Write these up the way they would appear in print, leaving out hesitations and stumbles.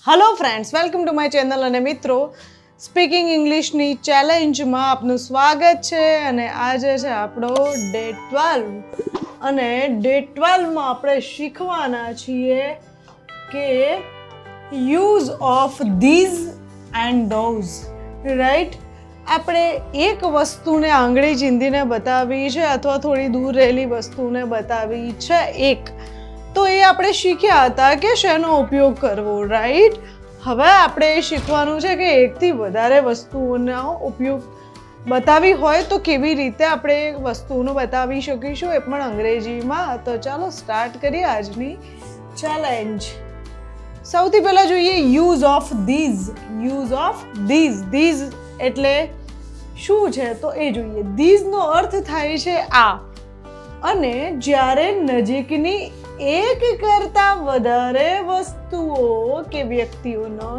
Hello friends, welcome to my channel. અને મિત્રો, speaking ઇંગ્લિશની ચેલેન્જમાં આપનું સ્વાગત છે. અને આજે છે આપણો ડે 12 અને ડે 12માં આપણે શીખવાના છીએ કે use of this and those. Right? આપણે એક વસ્તુને આંગળી ચીંધીને બતાવી છે અથવા થોડી દૂર રહેલી વસ્તુને બતાવી છે એક, તો એ આપણે શીખ્યા હતા કે શેનો ઉપયોગ કરવો. રાઈટ? હવે આપણે એ શીખવાનું છે કે એકથી વધારે વસ્તુઓનો ઉપયોગ બતાવી હોય તો કેવી રીતે આપણે એ વસ્તુઓનો બતાવી શકીશું, એ પણ અંગ્રેજીમાં. તો ચાલો સ્ટાર્ટ કરીએ આજની ચેલેન્જ. સૌથી પહેલાં જોઈએ use of these. Use of these. These એટલે શું છે તો એ જોઈએ. ધીઝનો અર્થ થાય છે આ. અને જ્યારે નજીકની એક કરતાં વધારે વસ્તુઓ કે વ્યક્તિઓનો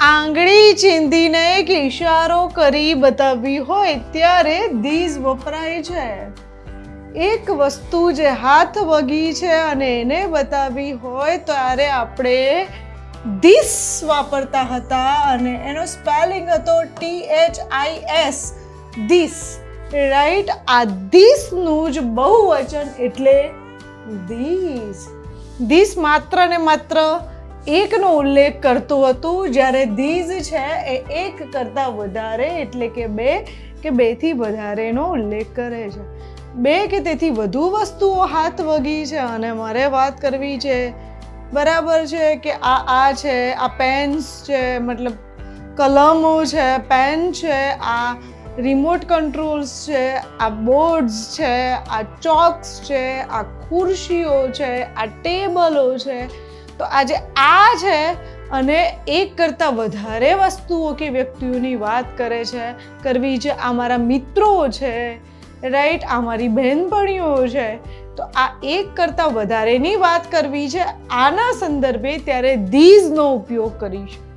આંગળી ચીંધીને એક ઈશારો કરી બતાવવી હોય ત્યારે ધીઝ વપરાય છે. એક વસ્તુ જે હાથ વગી છે અને એને બતાવવી હોય ત્યારે આપણે ધીસ વાપરતા હતા અને એનો સ્પેલિંગ હતો THIS. ધીસ. રાઈટ? આ ધીસનું જ બહુવચન એટલે ધીસ. ધીસ માત્ર ને માત્ર એકનો ઉલ્લેખ કરતું હતું, જ્યારે ધીઝ છે એ એક કરતાં વધારે એટલે કે બે કે બેથી વધારેનો ઉલ્લેખ કરે છે. બે કે તેથી વધુ વસ્તુઓ હાથ વગી છે અને મારે વાત કરવી છે, બરાબર છે, કે આ છે, આ પેન્સ છે, મતલબ કલમો છે, પેન છે, આ રિમોટ કંટ્રોલ્સ છે, આ બોર્ડ્સ છે, આ ચોક્સ છે, આ ખુરશીઓ છે, આ ટેબલો છે. તો આજે આ છે અને એક કરતાં વધારે વસ્તુઓ કે વ્યક્તિઓની વાત કરે છે, કરવી છે. આ મારા મિત્રો છે, રાઈટ? આ મારી બહેનપણીઓ છે. તો આ એક કરતાં વધારેની વાત કરવી છે આના સંદર્ભે, ત્યારે ધીઝનો ઉપયોગ કરીશું.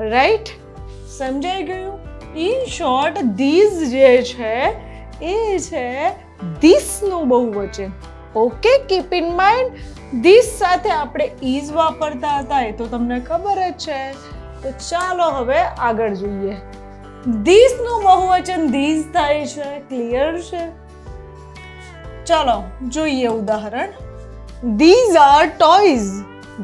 રાઈટ? સમજાઈ ગયું? ઇન શોર્ટ, ધીઝ જે છે એ છે ધીસનું બહુવચન. Okay, keep in mind. This સાથે આપણે ઇઝ વાપરતા હતા, એ તો તમને ખબર જ છે. તો ચાલો હવે આગળ જોઈએ. ધીસનું બહુવચન ધીઝ થાય છે. ક્લિયર છે? ચાલો જોઈએ ઉદાહરણ. These are toys.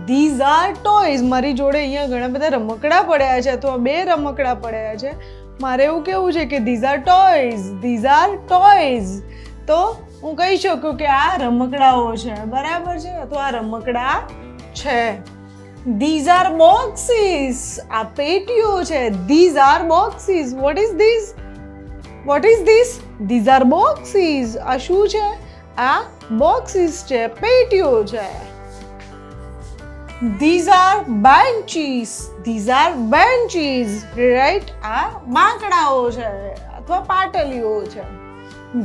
These are toys. મારી જોડે અહીંયા ઘણા બધા રમકડા પડ્યા છે અથવા બે રમકડા પડ્યા છે. મારે એવું કેવું છે કે these are toys. These are toys. તો હું કહી શકું કે આ રમકડાઓ છે, બરાબર છે, અથવા આ રમકડા છે. These R boxes. આ પેટીઓ છે. These R boxes. What is this? What is this? These are boxes. આ શું છે? આ બોક્સીસ છે, પેટીઓ છે. These are benches. These are benches. Right? આ બાંકડાઓ છે અથવા પાટલીઓ છે.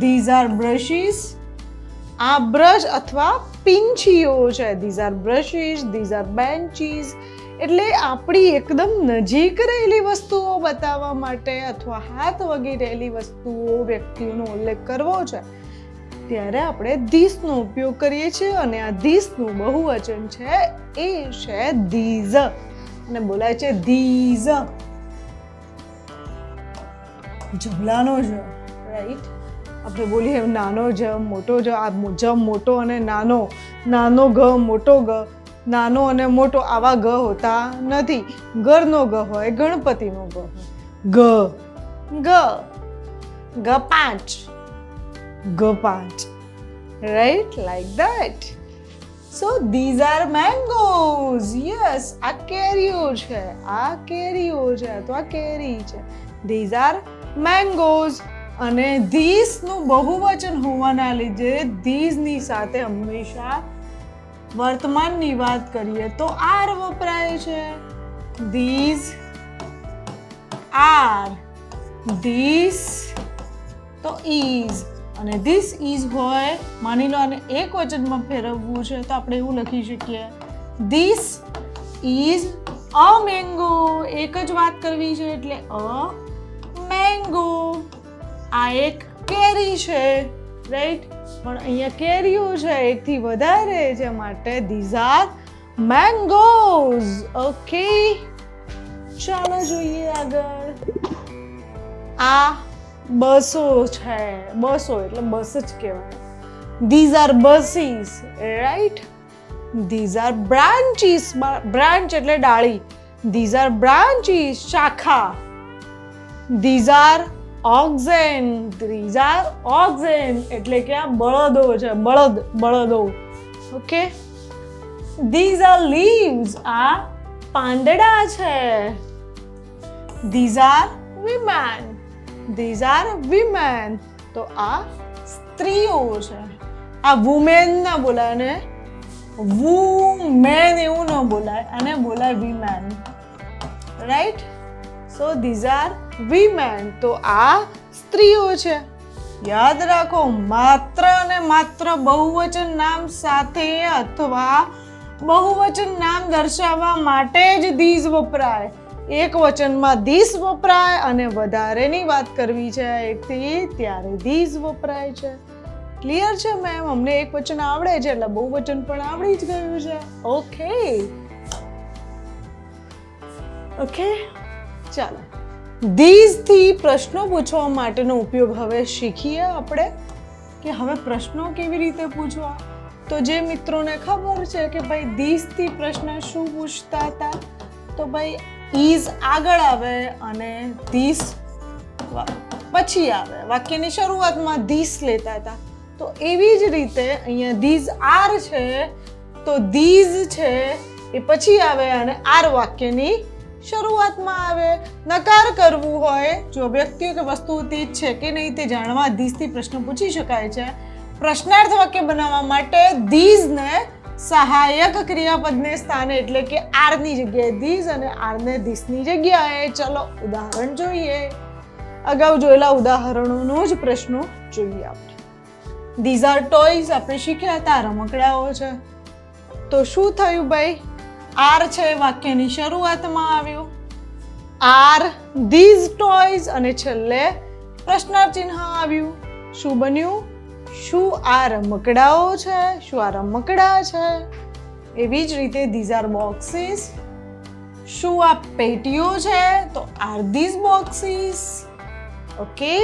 These are brushes. આ બ્રશ અથવા પીંછીઓ છે. These are brushes. These are benches. એટલે આપણી એકદમ નજીક રહેલી વસ્તુઓ બતાવવા માટે અથવા હાથ વગી રહેલી વસ્તુઓ, વ્યક્તિઓનો ઉલ્લેખ કરવો છે ત્યારે આપણે ધીસનો ઉપયોગ કરીએ છીએ. અને આ ધીસનું બહુવચન છે એ છે ધીઝ અને બોલાય છે ધીઝ. જમલાનો જ. રાઈટ? આપણે બોલીએ નાનો જ, મોટો જ. આ જ મોટો અને નાનો, નાનો ગ, મોટો ગ. નાનો અને મોટો આવા ગ હોતા નથી. ઘરનો ગ હોય, ગણપતિનો ગ હોય. ગ ગ ગ 5 G5. Right? Like that. So these are mangoes. Yes, આ કેરીઓ છે. આ કેરીઓ છે અથવા કેરી છે. These are mangoes. અને these નું બહુવચન હોવાના લીધે these ની સાથે હંમેશા વર્તમાનની વાત કરીએ તો are વપરાય છે. These are. This તો is. અને ધીસ ઇઝ હોય, માની લો આને એક વચનમાં ફેરવવું છે તો આપણે એવું લખી શકીએ, ધીસ ઇઝ અ મેંગો. એક જ વાત કરવી છે એટલે અ મેંગો. આ એક કેરી છે. રાઈટ? પણ અહીંયા કેરીઓ છે એકથી વધારે છે માટે ધીઝ આર mangoes. ઓકે, ચાલો જોઈએ આગળ. આ બસો છે, બસો એટલે બસ જ કહેવાય. These are buses, right. These are branches, branch એટલે ડાળી. ધીઝ આર બ્રાન્ચીસ, શાખા. ધીઝ આર ઓક્ઝેન, ધીઝ આર ઓક્ઝેન એટલે કે આ બળદો છે, બળદો. ઓકે. ધીઝ આર લીવ્સ, આ પાંદડા છે. These R women, these are women તો આ સ્ત્રીઓ છે. આ વુમેન ના બોલાય ને વુમેન એવું ન બોલાય, અને બોલાય women, right. So these are women તો આ સ્ત્રીઓ છે. યાદ રાખો, માત્ર અને માત્ર બહુવચન નામ સાથે અથવા બહુવચન નામ દર્શાવવા માટે જ ધીઝ વપરાય. એક વચનમાં ધીસ વપરાય અને વધારેની વાત કરવી છે એકથી ત્યારે ધીઝ વપરાય છે. ક્લિયર છે મેમ? અમને એક વચન આવડે છે એટલે બહુવચન પણ આવડી જ ગયું છે. ઓકે ઓકે, ચાલો. ધીઝ થી પ્રશ્નો પૂછવા માટેનો ઉપયોગ હવે શીખીએ આપણે કે હવે પ્રશ્નો કેવી રીતે પૂછવા. તો જે મિત્રોને ખબર છે કે ભાઈ ધીઝ થી પ્રશ્ન શું પૂછતા હતા, તો ભાઈ ઇઝ આગળ આવે અને ધીસ પછી આવે. વાક્યની શરૂઆતમાં ધીસ લેતા હતા. તો એવી જ રીતે અહીંયા ધીઝ આર છે તો ધીઝ છે એ પછી આવે અને આર વાક્યની શરૂઆતમાં આવે. નકાર કરવું હોય, જો વ્યક્તિઓ કે વસ્તુઓ તે જ છે કે નહીં તે જાણવા ધીઝથી પ્રશ્ન પૂછી શકાય છે. પ્રશ્નાર્થ વાક્ય બનાવવા માટે ધીઝને સહાયક ક્રિયાપદને સ્થાને એટલે કે આરની જગ્યાએ ધીઝ અને આરને ધીસની જગ્યાએ. ચલો ઉદાહરણ જોઈએ. અગાઉ જોયેલા ઉદાહરણોનો જ પ્રશ્નો જોઈએ આપણે. ધીઝ આર ટોયઝ આપણે શીખ્યા હતા, રમકડાઓ છે. તો શું થયું ભાઈ? આર છે વાક્યની શરૂઆતમાં આવ્યું. આર ધીઝ ટોયઝ અને છેલ્લે પ્રશ્નાર્થ ચિહ્ન આવ્યું. શું બન્યું? શું આ રમકડાઓ છે? શું આ રમકડા છે? એવી જ રીતે ધીઝ આર બોક્સીસ. શું આ પેટીઓ છે? તો are these boxes. Okay.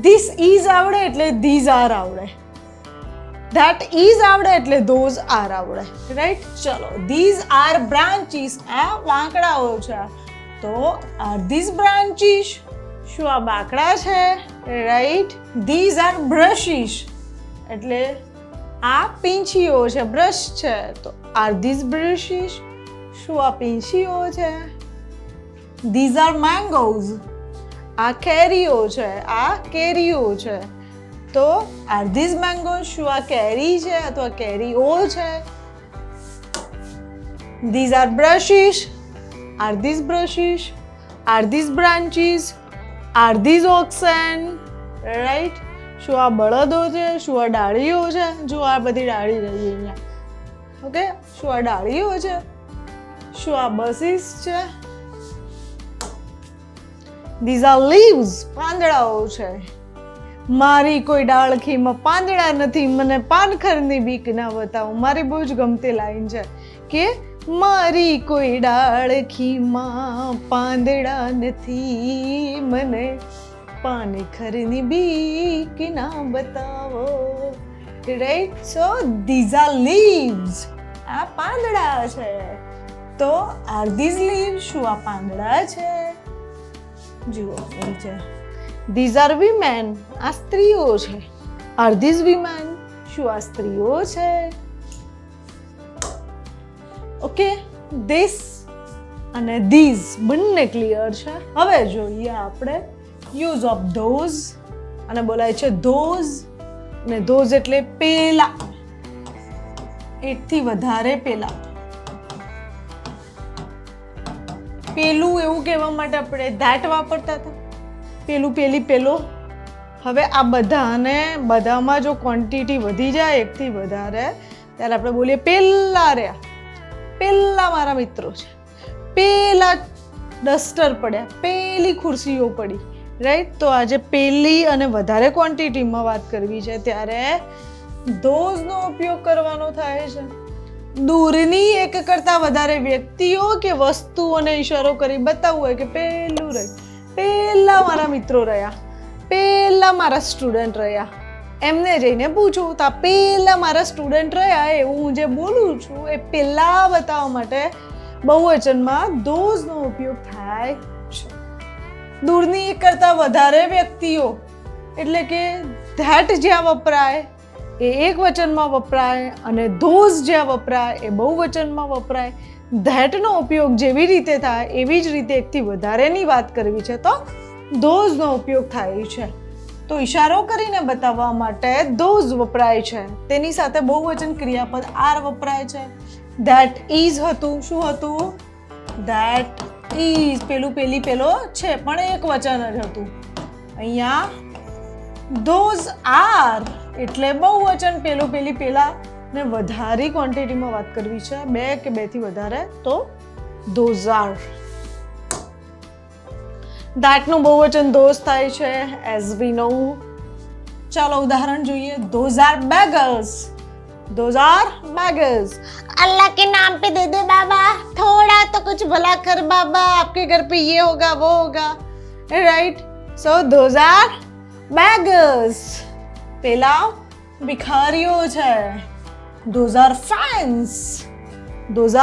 This is આવડે એટલે ધીઝ આર આવડે. ધેટ ઇઝ આવડે એટલે ધોઝ આર આવડે, રાઈટ. ચલો, ધીઝ આર બ્રાન્ચીસ, આ બાંકડાઓ છે તો આર ધીઝ બ્રાન્ચીસ. શું આ બાંકડા છે? રાઈટ. ધીઝ આર બ્રશીસ એટલે આ પીંછીઓ છે, બ્રશ છે તો આર ધીઝ બ્રશીસ. શું આ પીંછીઓ છે? ધીઝ આર મેંગોઝ, આ કેરીઓ છે, આ કેરીઓ છે તો આર ધીઝ મેંગોઝ. શું આ કેરી છે અથવા કેરીઓ છે? These are brushes, are these brushes. Are these branches, are these oxen, right. શું આ બળદો છે? શું આ ડાળીઓ છે? જો આ બધી ડાળી રહી અહીંયા. ઓકે. શું આ ડાળીઓ છે? શું આ બસીસ છે? ધીઝ આર લીવ્સ, પાંદડાઓ છે. મારી કોઈ ડાળખીમાં પાંદડા નથી, મને પાનખરની બીક ના બતાવો. મારી બહુ જ ગમતી લાઈન છે કે મારી કોઈ ડાળખીમાં પાંદડા નથી, મને પાનખરની બીક ના બતાવો, right. So these are leaves, આ પાંદડા છે તો આર ધીઝ લીવ્સ. શું આ પાંદડા છે? જુઓ અહીં છે. ધીઝ આર વિમેન, આ સ્ત્રીઓ છે. Are this women. શું આ સ્ત્રીઓ છે? ઓકે. ધીસ અને ધીઝ બંને ક્લિયર છે. હવે જોઈએ આપણે યુઝ ઓફ ધોઝ. અને બોલાય છે ધોઝ, અને ધોઝ એટલે પેલા, એકથી વધારે પેલા. પેલું એવું કહેવા માટે આપણે ધેટ વાપરતા હતા. પેલું, પેલી, પેલો. હવે આ બધાને બધામાં જો ક્વોન્ટિટી વધી જાય એકથી વધારે ત્યારે આપણે બોલીએ પેલા રહ્યા, પેલા મારા મિત્રો છે, પેલા ડસ્ટર પડ્યા, પેલી ખુરશીઓ પડી, રાઈટ. તો આજે પેલી અને વધારે ક્વોન્ટિટીમાં વાત કરવી છે ત્યારે ધોઝનો ઉપયોગ કરવાનો થાય છે. દૂરની એક કરતા વધારે વ્યક્તિઓ કે વસ્તુઓને ઈશારો કરી બતાવવું હોય કે પેલું રહ્યું, પેલા મારા મિત્રો રહ્યા, પેલા મારા સ્ટુડન્ટ રહ્યા, એમને જઈને પૂછું તો પેલા મારા સ્ટુડન્ટ રહ્યા એવું હું જે બોલું છું એ પેલા બતાવવા માટે બહુવચનમાં ધોઝનો ઉપયોગ થાય છે. દૂરની એક કરતા વધારે વ્યક્તિઓ એટલે કે ધેટ જ્યાં વપરાય એ એક વચનમાં વપરાય અને ધોઝ જ્યાં વપરાય એ બહુવચનમાં વપરાય. ધેટનો ઉપયોગ જેવી રીતે થાય એવી જ રીતે એકથી વધારેની વાત કરવી છે તો ધોઝનો ઉપયોગ થાય છે. તો ઈશારો કરીને બતાવવા માટે ધોઝ વપરાય છે. તેની સાથે બહુવચન ક્રિયાપદ આર વપરાય છે. ધેટ ઇઝ હતું, શું હતું? ધેટ ઇઝ, પેલું પેલી પેલો છે પણ એક વચન જ હતું. અહીંયા ધોઝ આર એટલે બહુવચન, પેલું પેલી પેલા ને વધારે ક્વોન્ટિટીમાં વાત કરવી છે, બે કે બેથી વધારે તો ધોઝ આર. ધેટનું બહુવચન ધોઝ થાય છે એઝ વી નો. ચાલો ઉદાહરણ જોઈએ. Those are beggars. Those are beggars. अल्लाह के नाम पे दे दे बाबा, थोड़ा तो कुछ भला कर बाबा, आपके घर पे ये होगा वो होगा, right? So those are beggars. पेला भिखारियों છે. those are fans. those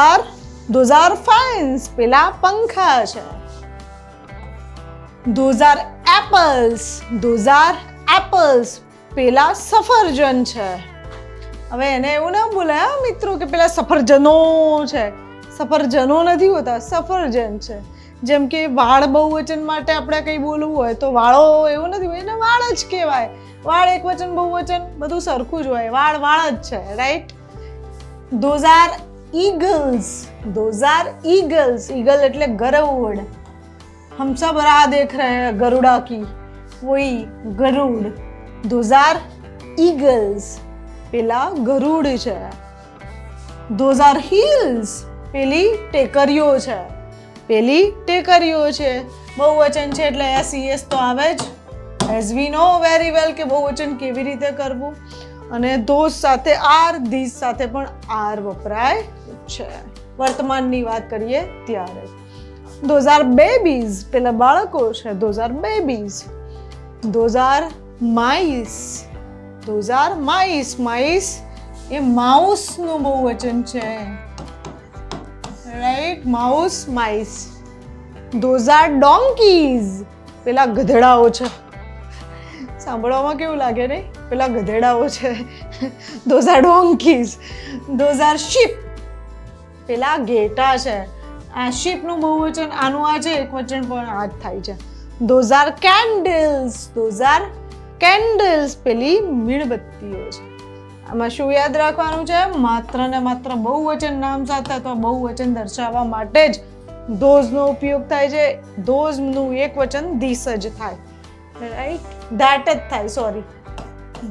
are fans. પેલા પંખા છે. those are apples. those are apples. પેલા સફરજન છે. હવે એને એવું ના બોલાય મિત્રો કે પેલા સફરજનો છે. સફરજનો નથી હોતા, સફરજન છે. જેમ કે વાળ બહુવચન માટે આપણે કંઈ બોલવું હોય તો વાળો એવું નથી હોય, એને વાળ જ કહેવાય. વાળ એક વચન બહુવચન બધું સરખું જ હોય, વાળ વાળ જ છે, right? Those are eagles. Those are eagles. Eagle એટલે ગરુડ. हम सब राह देख रहे हैं गरुड़ा की, वही गरुड़. धोઝ are eagles. પેલા ગરુડ છે. Those R hills. પેલી ટેકરીઓ છે. પેલી ટેકરીઓ છે. બહુવચન છે એટલે એસ તો આવે જ. એઝ વી નો વેરી વેલ કે બહુવચન કેવી રીતે કરવું. અને ધોઝ સાથે આર, ધીસ સાથે પણ આર વપરાય છે. વર્તમાનની વાત કરીએ ત્યારે. Those are babies. પેલા બાળકો છે. Those are babies. Those are mice. Those are mice. Mice એ માઉસનું બહુવચન છે, right? Mouse, mice. Those are donkeys. પેલા ગધેડાઓ છે. સાંભળવામાં કેવું લાગે નહીં? પેલા ગધેડાઓ છે. Those are donkeys. Those are sheep. પેલા ઘેટા છે. આ શીપનું બહુવચન આનું આ છે, એક વચન પણ આ જ થાય છે. Those R candles. Those are candles. પેલી મીણબત્તીઓ છે. આમાં શું યાદ રાખવાનું છે? માત્ર ને માત્ર બહુવચન નામ સાથે અથવા બહુવચન દર્શાવવા માટે જ ધોઝનો ઉપયોગ થાય છે. ધોઝનું એક વચન ધીસ જ થાય, રાઈટ? ધેટ જ થાય, sorry.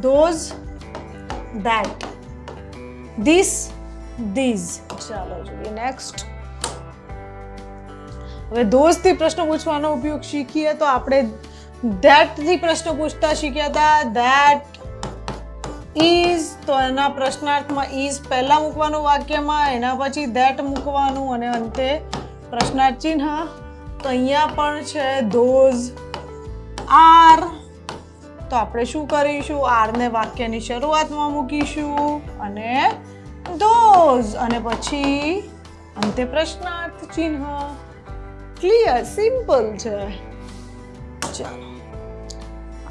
Those, that. This, these. ચાલો જોઈએ નેક્સ્ટ. હવે ધોઝથી પ્રશ્ન પૂછવાનો ઉપયોગ શીખીએ તો આપણે ધેટ થી પ્રશ્ન પૂછતા શીખ્યા હતા. ધેટ ઇઝ, તો એના પ્રશ્નાર્થમાં ઇઝ પહેલા મૂકવાનું વાક્યમાં, એના પછી ધેટ મૂકવાનું અને અંતે પ્રશ્નાર્થ ચિહ્ન. તો અહીંયા પણ છે ધોઝ આર. તો આપણે શું કરીશું? આરને વાક્યની શરૂઆતમાં મૂકીશું અને ધોઝ અને પછી અંતે પ્રશ્નાર્થ ચિહ્ન. ક્લિયર, સિમ્પલ છે. ચાલો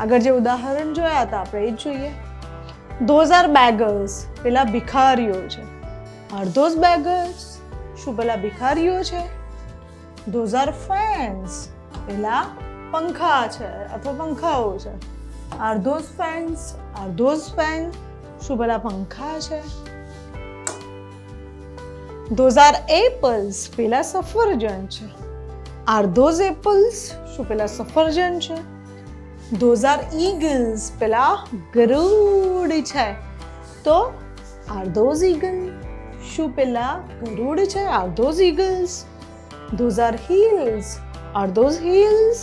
આગળ જે ઉદાહરણ જોયા હતા આપણે એ જ જોઈએ. Those are beggars. પેલા ભિખારીઓ છે. Are those beggars. શું પેલા ભિખારીઓ છે? Those are fans. પેલા પંખા છે અથવા પંખાઓ છે. Are those fans. Are those fan. શું પેલા પંખા છે? Those are apples. પેલા સફરજન છે. Are those apples. શું પેલા સફરજન છે? Those are eagles. પેલા ગરુડ છે. તો આર ધોઝ ઈગલ. શું પેલા ગરુડ છે? Are those eagles. Those are hills. R those hills.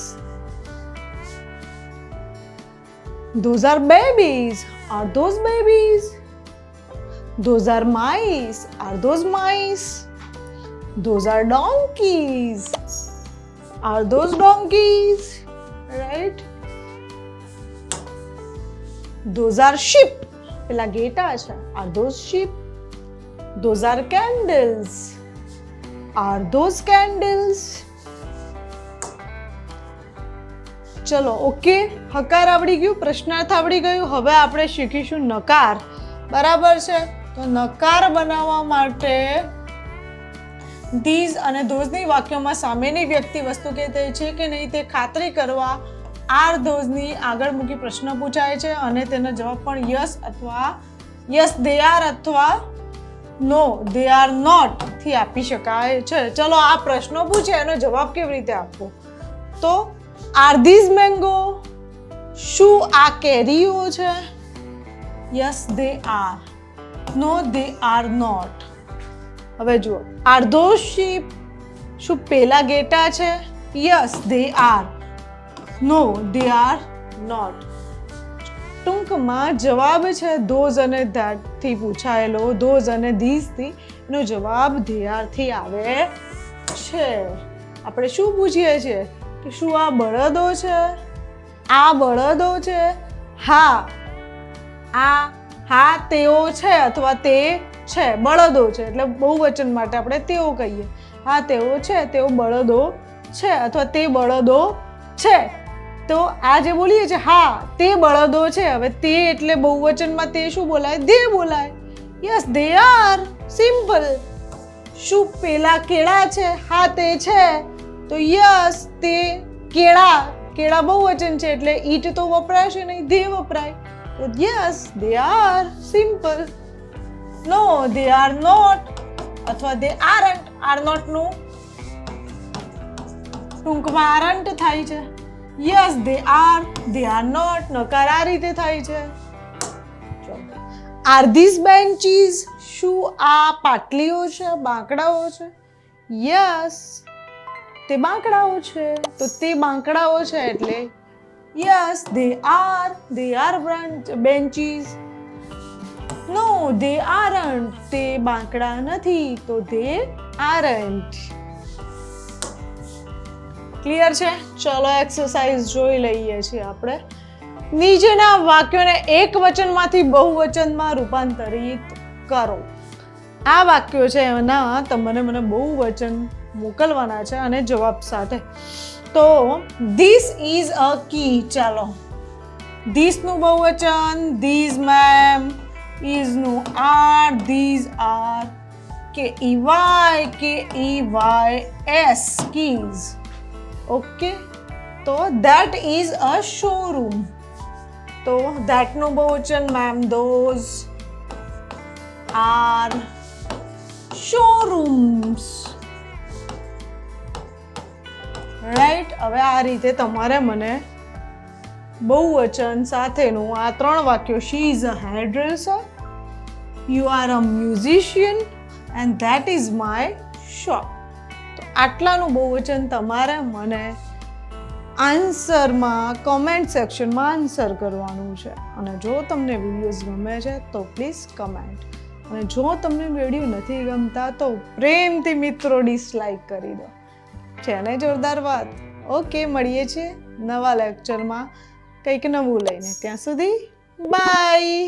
Those are babies. R those babies. Those are mice. Are those mice? Those are donkeys. Are those donkeys? Right? Those are sheep. પેલા ગેટા છે. Are those sheep? Those are candles. Are those candles? ચલો okay, હકાર આવડી ગયું, પ્રશ્નાર્થ આવડી ગયું. હવે આપણે શીખીશું નકાર. બરાબર છે? તો નકાર બનાવવા માટે ધીઝ અને ધોઝની વાક્યોમાં સામેની વ્યક્તિ વસ્તુ કે તે છે કે નહીં તે ખાતરી કરવા આર ધોઝની આગળ મૂકી પ્રશ્ન પૂછાય છે અને તેનો જવાબ પણ યસ અથવા યસ દે આર અથવા નો દે આર નોટ થી આપી શકાય છે. ચલો આ પ્રશ્નો પૂછે એનો જવાબ કેવી રીતે આપવો? તો આર ધીઝ મેંગો? શું આ કેરીઓ છે? Yes they are. No they are not. હવે જુઓ, આર ધોઝ શીપ? શું પેલા ગેટા છે? Yes they are. No they are not. ટૂંકમાં જવાબ છે ધોઝ અને ધેટ થી પૂછાયેલો, ધોઝ અને ધીઝ થી, એનો જવાબ ધે આર થી આવે છે. આપણે શું પૂછીએ છીએ કે શું આ બળદો છે? આ બળદો છે? હા, હા તેઓ છે અથવા તે છે. બળદો છે એટલે બહુવચન માટે આપણે તેઓ કહીએ. હા તેઓ છે, તેઓ બળદો છે અથવા તે બળદો છે. તો આ જે બોલીએ છીએ હા તે બળદો છે, હવે તે એટલે બહુવચનમાં તે શું બોલાય? દે બોલાય. Yes they are. સિમ્પલ. શું પેલા કેળા છે? હા તે છે, તો યસ તે કેળા. કેળા બહુવચન છે એટલે ઈટ તો વપરાશે નહીં, દે વપરાય. તો yes they are. Simple. No they are not અથવા દે આરન્ટ. આર નોટ નું ટૂંકમાં આરન્ટ થાય છે. Yes they are. They are not. નકાર આ રીતે થાય છે. Are these benches? શું આ પાટલીઓ છે, બાંકડાઓ છે? યસ તે બાંકડાઓ છે, તો તે બાંકડાઓ છે એટલે yes they are. They are benches. No they aren't. તે બાંકડા નથી, તો દે આરન્ટ. ક્લિયર છે? ચલો એક્સરસાઇઝ જોઈ લઈએ છીએ આપણે. નીચેના વાક્યોને એક વચનમાંથી બહુવચનમાં રૂપાંતરિત કરો. આ વાક્યો છે એના તમને મને બહુવચન મોકલવાના છે અને જવાબ સાથે. તો ધીસ ઇઝ અ કી. ચાલો, ધીસ નું બહુવચન ધીઝ મેમ, ઇઝ નું are, these are, K E Y S keys. Okay, તો ધેટ ઇઝ અ શોરૂમ. તો ધેટ નું બહુવચન ma'am, those are showrooms. Right. હવે આ રીતે તમારે મને બહુવચન સાથેનું આ 3 વાક્યો, she is a hairdresser, you are a musician and that is my shop. તો આટલાનું બહુવચન તમારે મને આન્સરમાં કોમેન્ટ સેક્શનમાં આન્સર કરવાનું છે. અને જો તમને વિડીયોઝ ગમે છે તો પ્લીઝ કમેન્ટ, અને જો તમને વિડીયો નથી ગમતા તો પ્રેમથી મિત્રો ડિસલાઈક કરી દો. છે ને જોરદાર વાત? ઓકે, મળીએ છીએ નવા લેક્ચરમાં કંઈક નવું લઈને. ત્યાં સુધી બાય.